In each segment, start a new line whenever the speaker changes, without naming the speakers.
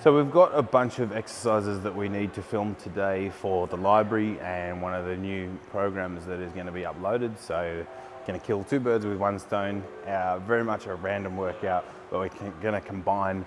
So we've got a bunch of exercises that we need to film today for the library and one of the new programs that is going to be uploaded. So going to kill two birds with one stone. Very much a random workout, but we're going to combine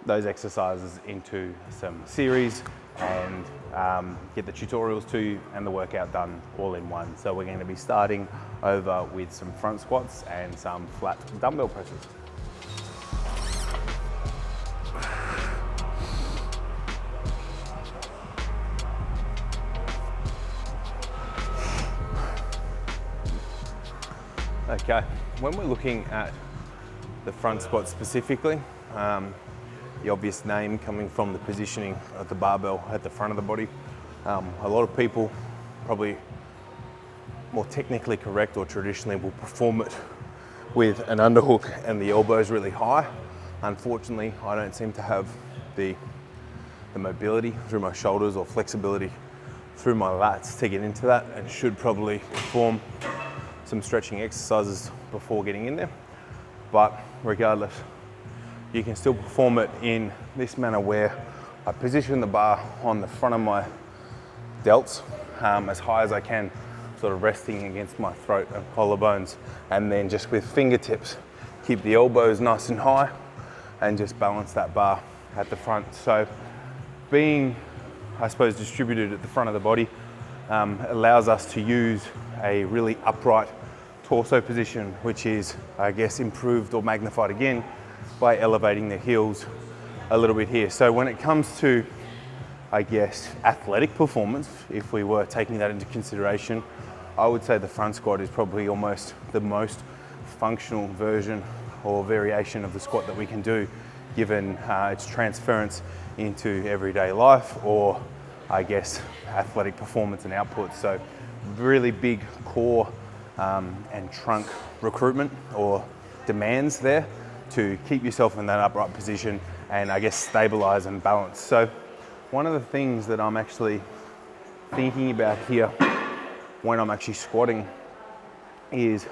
those exercises into some series and get the tutorials to you and the workout done all in one. So we're going to be starting over with some front squats and some flat dumbbell presses. Okay, when we're looking at the front squat specifically, the obvious name coming from the positioning of the barbell at the front of the body. A lot of people, probably more technically correct or traditionally, will perform it with an underhook and the elbows really high. Unfortunately, I don't seem to have the mobility through my shoulders or flexibility through my lats to get into that, and should probably perform some stretching exercises before getting in there. But regardless, you can still perform it in this manner where I position the bar on the front of my delts as high as I can, sort of resting against my throat and collarbones, and then just with fingertips keep the elbows nice and high and just balance that bar at the front. So being, I suppose, distributed at the front of the body allows us to use a really upright torso position, which is, I guess, improved or magnified again by elevating the heels a little bit here. So when it comes to, I guess, athletic performance, if we were taking that into consideration, I would say the front squat is probably almost the most functional version or variation of the squat that we can do, given its transference into everyday life or, I guess, athletic performance and output. So really big core and trunk recruitment or demands there to keep yourself in that upright position and, I guess, stabilize and balance. So one of the things that I'm actually thinking about here when I'm actually squatting is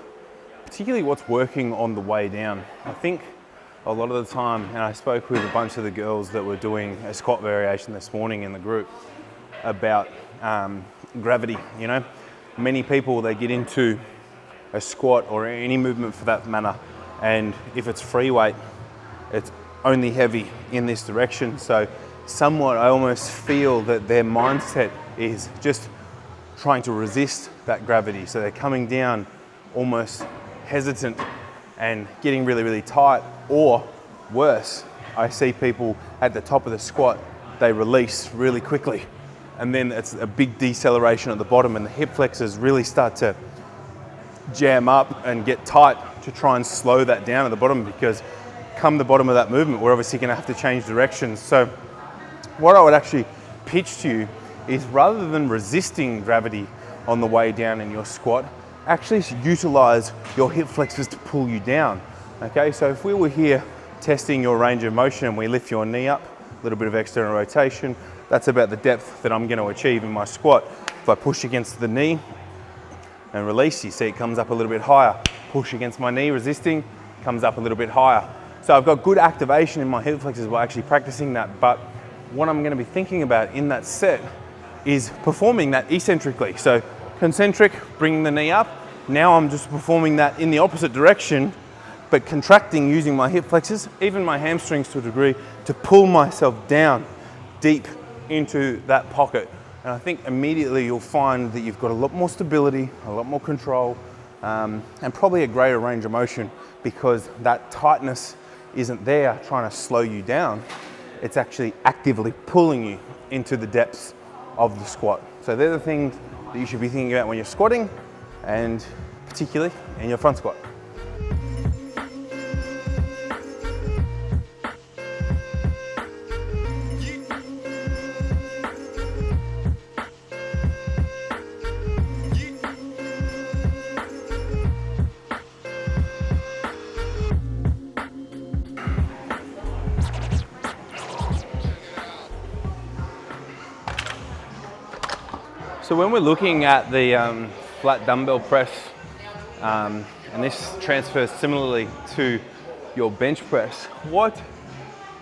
particularly what's working on the way down. I think a lot of the time, and I spoke with a bunch of the girls that were doing a squat variation this morning in the group about gravity. You know, many people, they get into a squat or any movement for that matter, and if it's free weight, it's only heavy in this direction. So somewhat I almost feel that their mindset is just trying to resist that gravity. So they're coming down almost hesitant and getting really, really tight, or worse, I see people at the top of the squat, they release really quickly, and then it's a big deceleration at the bottom and the hip flexors really start to jam up and get tight to try and slow that down at the bottom, because come the bottom of that movement, we're obviously going to have to change directions. So what I would actually pitch to you is, rather than resisting gravity on the way down in your squat, actually utilize your hip flexors to pull you down. Okay, so if we were here testing your range of motion and we lift your knee up, a little bit of external rotation, that's about the depth that I'm going to achieve in my squat. If I push against the knee and release, you see it comes up a little bit higher. Push against my knee, resisting, comes up a little bit higher. So I've got good activation in my hip flexors by actually practicing that. But what I'm going to be thinking about in that set is performing that eccentrically. So concentric, bringing the knee up. Now I'm just performing that in the opposite direction, but contracting using my hip flexors, even my hamstrings to a degree, to pull myself down deep into that pocket. And I think immediately you'll find that you've got a lot more stability, a lot more control, and probably a greater range of motion, because that tightness isn't there trying to slow you down. It's actually actively pulling you into the depths of the squat. So they're the things that you should be thinking about when you're squatting, and particularly in your front squat. So when we're looking at the flat dumbbell press, and this transfers similarly to your bench press, what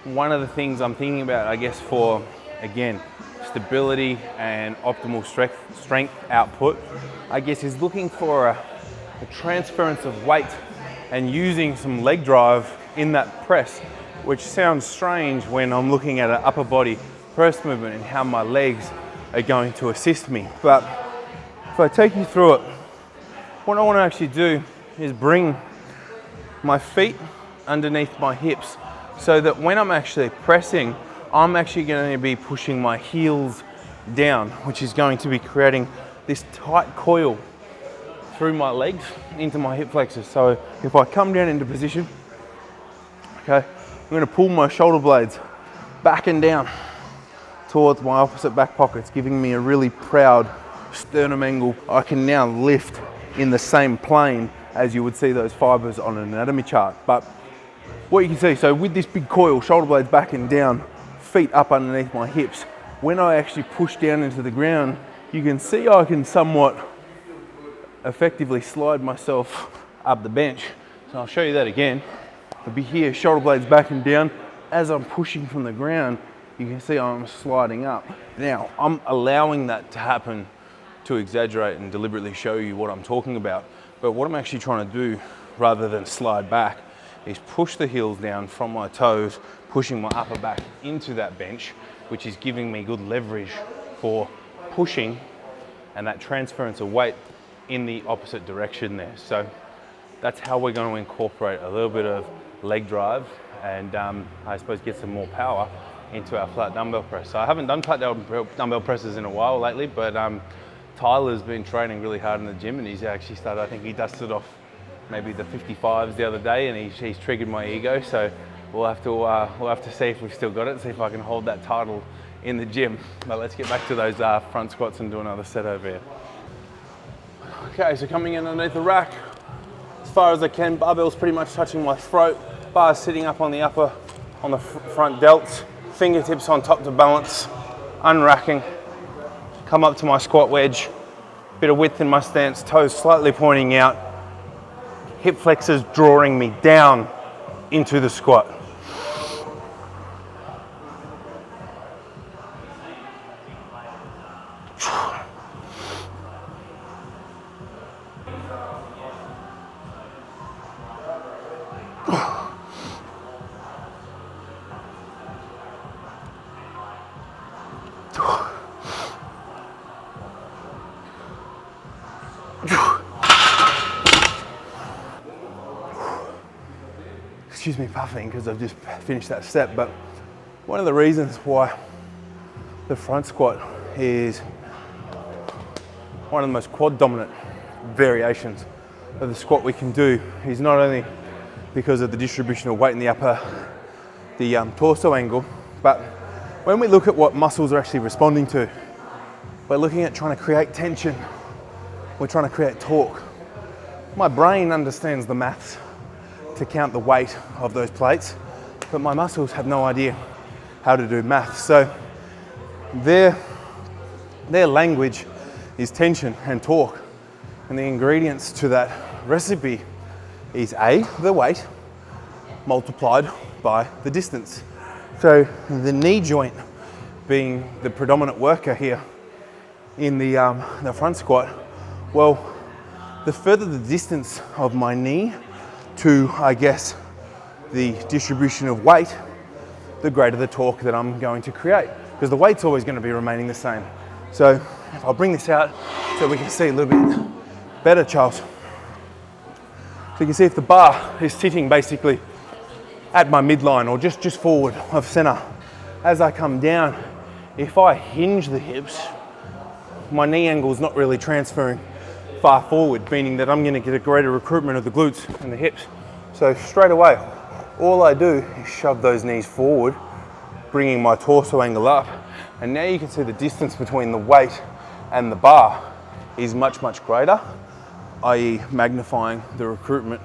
one of the things I'm thinking about, I guess, for, again, stability and optimal strength output, I guess, is looking for a transference of weight and using some leg drive in that press, which sounds strange when I'm looking at an upper body press movement and how my legs are going to assist me. But if I take you through it, what I want to actually do is bring my feet underneath my hips so that when I'm actually pressing, I'm actually going to be pushing my heels down, which is going to be creating this tight coil through my legs into my hip flexors. So if I come down into position, okay, I'm going to pull my shoulder blades back and down towards my opposite back pockets, giving me a really proud sternum angle. I can now lift in the same plane as you would see those fibers on an anatomy chart. But what you can see, so with this big coil, shoulder blades back and down, feet up underneath my hips, when I actually push down into the ground, you can see I can somewhat effectively slide myself up the bench. So I'll show you that again. I'll be here, shoulder blades back and down. As I'm pushing from the ground, you can see I'm sliding up. Now, I'm allowing that to happen to exaggerate and deliberately show you what I'm talking about. But what I'm actually trying to do, rather than slide back, is push the heels down from my toes, pushing my upper back into that bench, which is giving me good leverage for pushing and that transference of weight in the opposite direction there. So that's how we're going to incorporate a little bit of leg drive and I suppose get some more power into our flat dumbbell press. So I haven't done flat dumbbell presses in a while lately, but Tyler's been training really hard in the gym and he's actually started, I think he dusted off maybe the 55s the other day and he's triggered my ego. So we'll have to see if we've still got it, see if I can hold that title in the gym. But let's get back to those front squats and do another set over here. Okay, so coming in underneath the rack, as far as I can, barbell's pretty much touching my throat, bar's sitting up on the front delts, fingertips on top to balance, unracking, come up to my squat wedge, bit of width in my stance, toes slightly pointing out, hip flexors drawing me down into the squat. Excuse me puffing because I've just finished that set, but one of the reasons why the front squat is one of the most quad dominant variations of the squat we can do is not only because of the distribution of weight in the torso angle, but when we look at what muscles are actually responding to, we're looking at trying to create tension, we're trying to create torque. My brain understands the maths to count the weight of those plates, but my muscles have no idea how to do maths. So their language is tension and torque, and the ingredients to that recipe is A, the weight, multiplied by the distance. So the knee joint being the predominant worker here in the front squat, well, the further the distance of my knee to, I guess, the distribution of weight, the greater the torque that I'm going to create, because the weight's always going to be remaining the same. So if I'll bring this out so we can see a little bit better, Charles. So you can see if the bar is sitting basically at my midline or just forward of center. As I come down, if I hinge the hips, my knee angle is not really transferring far forward, meaning that I'm going to get a greater recruitment of the glutes and the hips. So straight away, all I do is shove those knees forward, bringing my torso angle up. And now you can see the distance between the weight and the bar is much, much greater, i.e. magnifying the recruitment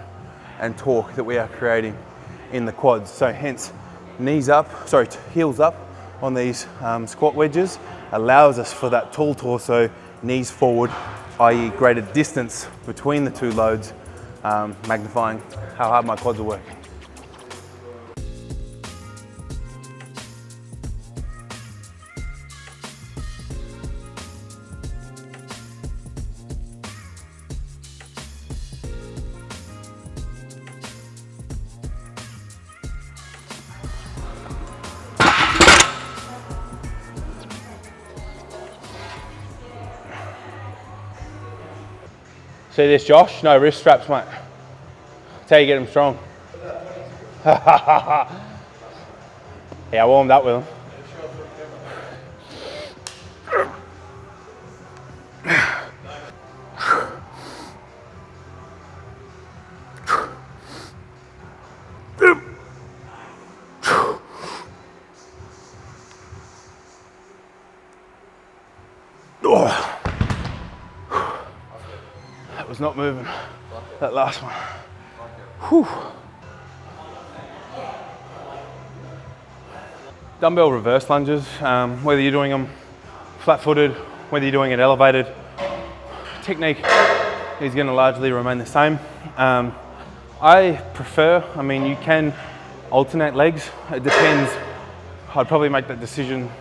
and torque that we are creating in the quads. So hence, heels up on these squat wedges allows us for that tall torso, knees forward, i.e. greater distance between the two loads, magnifying how hard my quads are working.
See this, Josh? No wrist straps, mate. That's how you get them strong. Yeah, I warmed up with them. That was not moving, that last one. Whew. Dumbbell reverse lunges, whether you're doing them flat-footed, whether you're doing it elevated, technique is going to largely remain the same. I prefer, I mean, you can alternate legs. It depends. I'd probably make that decision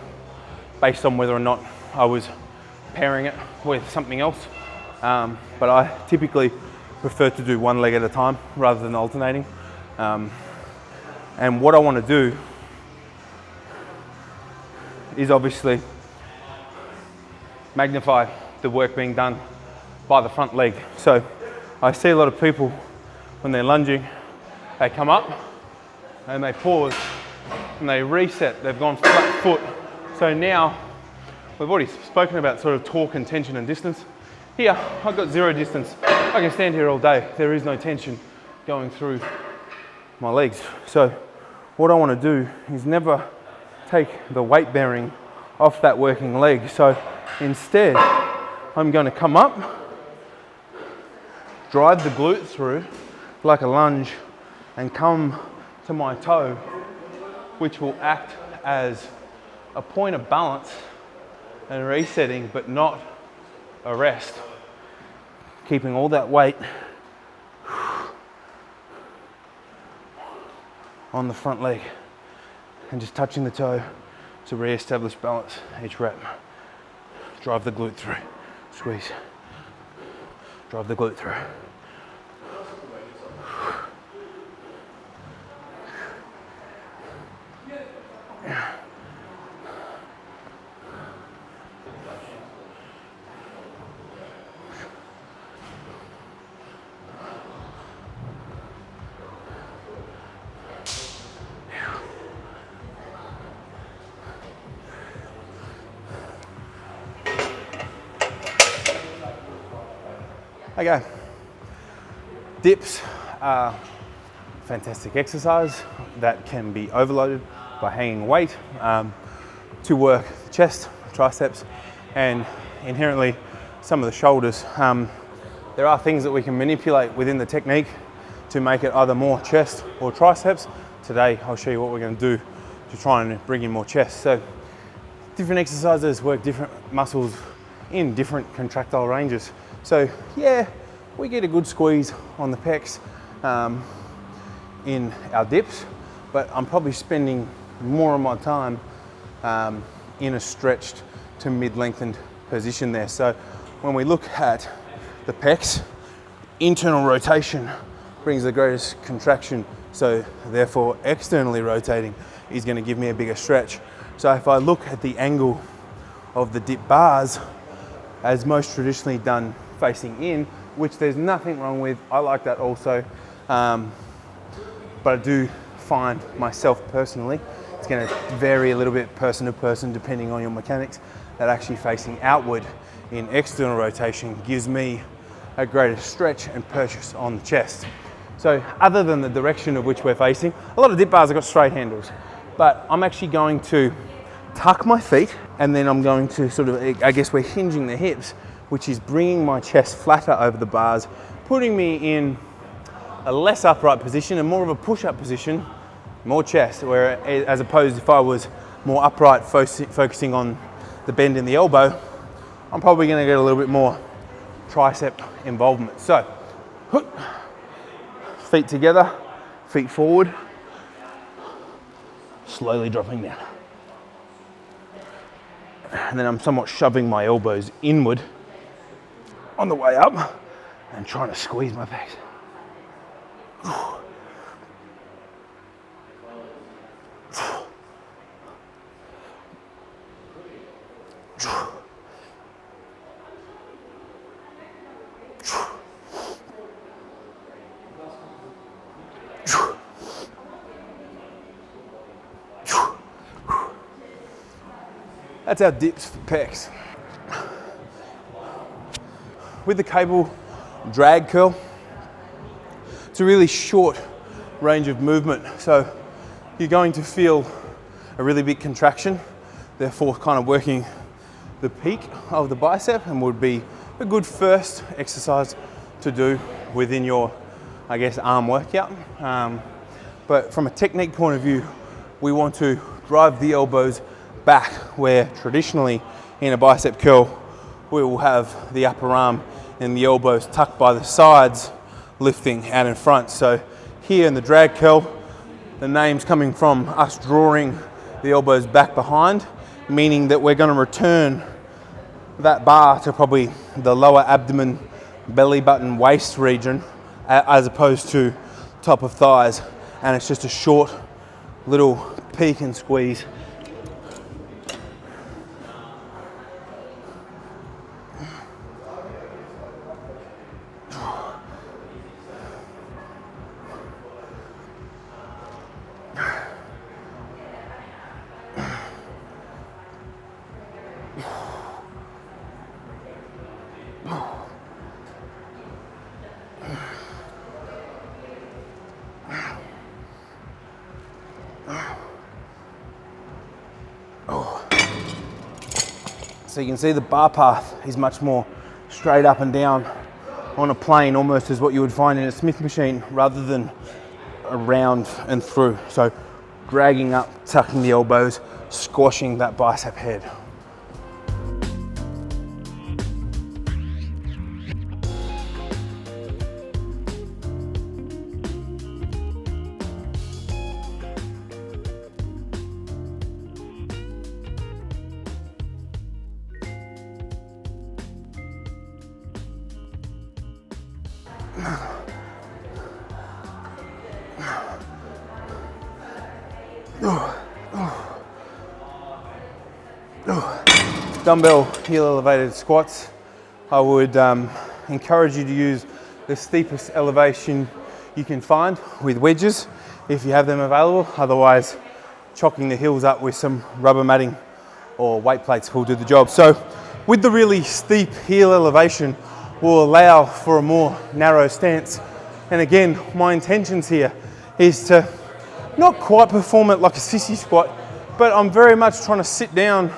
based on whether or not I was pairing it with something else. But I typically prefer to do one leg at a time rather than alternating. And what I want to do is obviously magnify the work being done by the front leg. So I see a lot of people when they're lunging, they come up and they pause and they reset. They've gone flat foot. So now we've already spoken about sort of torque and tension and distance. Here, I've got zero distance. I can stand here all day. There is no tension going through my legs. So what I want to do is never take the weight bearing off that working leg. So instead, I'm going to come up, drive the glute through like a lunge, and come to my toe, which will act as a point of balance and resetting, but not a rest. Keeping all that weight on the front leg and just touching the toe to re-establish balance each rep. Drive the glute through, squeeze. Drive the glute through. Okay, dips are fantastic exercise that can be overloaded by hanging weight to work the chest, triceps, and inherently some of the shoulders. There are things that we can manipulate within the technique to make it either more chest or triceps. Today, I'll show you what we're going to do to try and bring in more chest. So different exercises work different muscles in different contractile ranges. So yeah, we get a good squeeze on the pecs in our dips, but I'm probably spending more of my time in a stretched to mid-lengthened position there. So when we look at the pecs, internal rotation brings the greatest contraction, so therefore externally rotating is going to give me a bigger stretch. So if I look at the angle of the dip bars, as most traditionally done facing in, which there's nothing wrong with, I like that also, but I do find myself personally, it's going to vary a little bit person to person depending on your mechanics, that actually facing outward in external rotation gives me a greater stretch and purchase on the chest. So other than the direction of which we're facing, a lot of dip bars have got straight handles, but I'm actually going to tuck my feet, and then I'm going to sort of, I guess we're hinging the hips, which is bringing my chest flatter over the bars, putting me in a less upright position and more of a push-up position, more chest, where as opposed if I was more upright, focusing on the bend in the elbow, I'm probably going to get a little bit more tricep involvement. So, feet together, feet forward, slowly dropping down. And then I'm somewhat shoving my elbows inward on the way up and trying to squeeze my pecs. That's our dips for pecs. With the cable drag curl, it's a really short range of movement. So you're going to feel a really big contraction, therefore kind of working the peak of the bicep, and would be a good first exercise to do within your, I guess, arm workout. But from a technique point of view, we want to drive the elbows back, where traditionally in a bicep curl, we will have the upper arm and the elbows tucked by the sides, lifting out in front. So here in the drag curl, the name's coming from us drawing the elbows back behind, meaning that we're going to return that bar to probably the lower abdomen, belly button, waist region, as opposed to top of thighs. And it's just a short little peek and squeeze. So you can see the bar path is much more straight up and down on a plane, almost as what you would find in a Smith machine, rather than around and through. So dragging up, tucking the elbows, squashing that bicep head. Dumbbell heel elevated squats, I would encourage you to use the steepest elevation you can find with wedges if you have them available. Otherwise, chocking the heels up with some rubber matting or weight plates will do the job. So with the really steep heel elevation, will allow for a more narrow stance. And again, my intentions here is to not quite perform it like a sissy squat, but I'm very much trying to sit down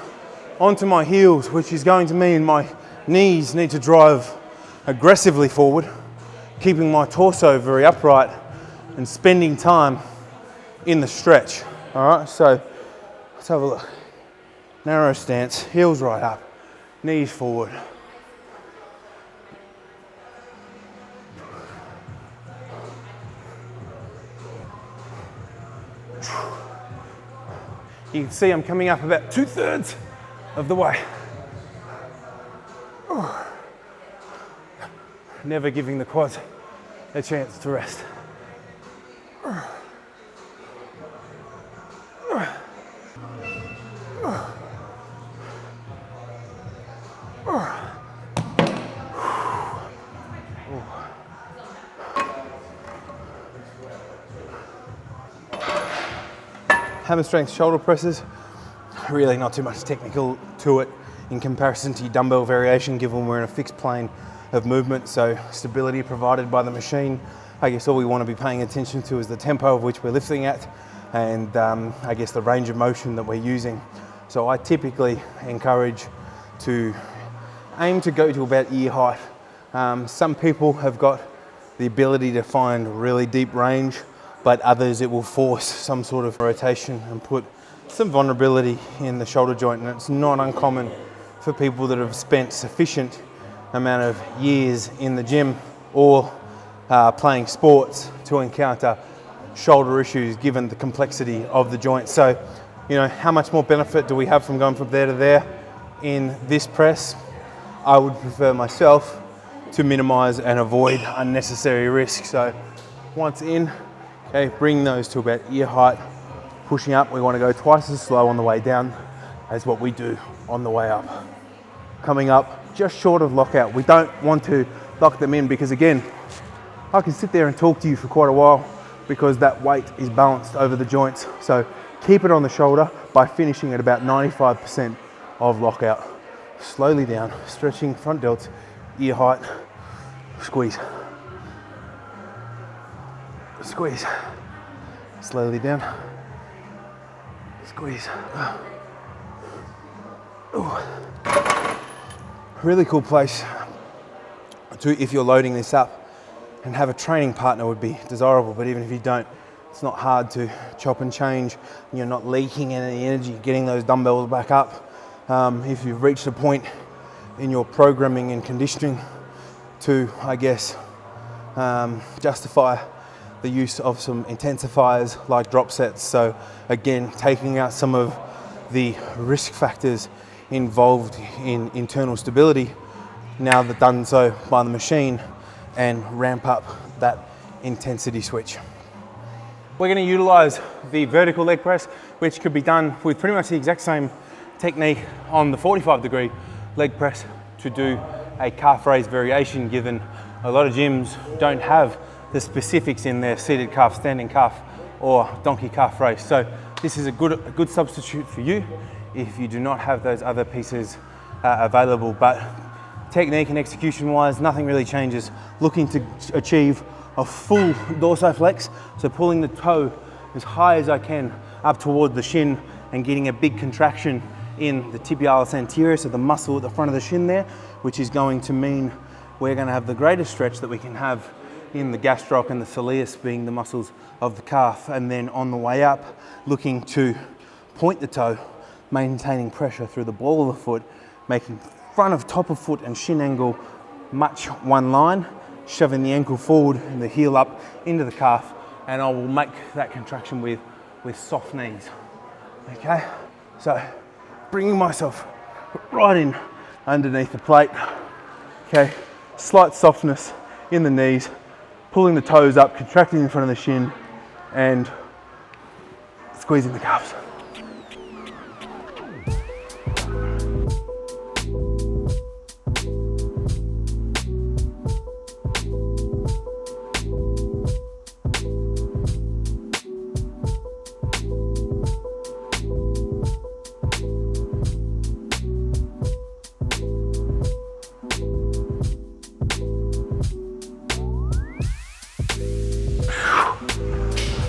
onto my heels, which is going to mean my knees need to drive aggressively forward, keeping my torso very upright and spending time in the stretch. All right, so let's have a look. Narrow stance, heels right up, knees forward. You can see I'm coming up about 2/3 of the way. Never giving the quads a chance to rest. Hammer strength shoulder presses, really not too much technical to it in comparison to your dumbbell variation, given we're in a fixed plane of movement. So stability provided by the machine. I guess all we want to be paying attention to is the tempo of which we're lifting at, and I guess the range of motion that we're using. So I typically encourage to aim to go to about ear height. Some people have got the ability to find really deep range, but others it will force some sort of rotation and put some vulnerability in the shoulder joint. And it's not uncommon for people that have spent sufficient amount of years in the gym or playing sports to encounter shoulder issues given the complexity of the joint. So, you know, how much more benefit do we have from going from there to there in this press? I would prefer myself to minimize and avoid unnecessary risk. So once in, okay, bring those to about ear height. Pushing up, we want to go twice as slow on the way down as what we do on the way up. Coming up just short of lockout. We don't want to lock them in because, again, I can sit there and talk to you for quite a while because that weight is balanced over the joints. So keep it on the shoulder by finishing at about 95% of lockout. Slowly down, stretching front delts, ear height, squeeze. Squeeze. Slowly down. Squeeze. Ooh. Really cool place to, if you're loading this up, and have a training partner would be desirable, but even if you don't, it's not hard to chop and change. You're not leaking any energy getting those dumbbells back up. If you've reached a point in your programming and conditioning to, I guess, justify the use of some intensifiers like drop sets. So again, taking out some of the risk factors involved in internal stability, now that done so by the machine, and ramp up that intensity switch. We're going to utilize the vertical leg press, which could be done with pretty much the exact same technique on the 45-degree leg press to do a calf raise variation, given a lot of gyms don't have the specifics in their seated calf, standing calf, or donkey calf raise. So this is a good substitute for you if you do not have those other pieces available. But technique and execution wise, nothing really changes. Looking to achieve a full dorsiflex, so pulling the toe as high as I can up toward the shin and getting a big contraction in the tibialis anterior, so the muscle at the front of the shin there, which is going to mean we're going to have the greatest stretch that we can have in the gastroc and the soleus, being the muscles of the calf. And then on the way up, looking to point the toe, maintaining pressure through the ball of the foot, making front of top of foot and shin angle much one line, shoving the ankle forward and the heel up into the calf, and I will make that contraction with soft knees. Okay, so bringing myself right in underneath the plate. Okay, slight softness in the knees, pulling the toes up, contracting in front of the shin, and squeezing the calves.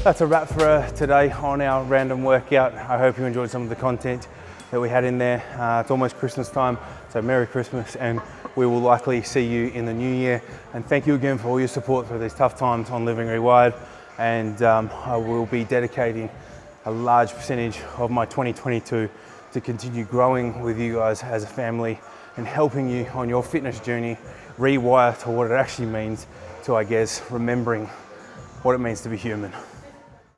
That's a wrap for today on our random workout. I hope you enjoyed some of the content that we had in there. It's almost Christmas time, so Merry Christmas, and we will likely see you in the new year. And thank you again for all your support through these tough times on Living Rewired. And I will be dedicating a large percentage of my 2022 to continue growing with you guys as a family and helping you on your fitness journey rewire to what it actually means to, I guess, remembering what it means to be human.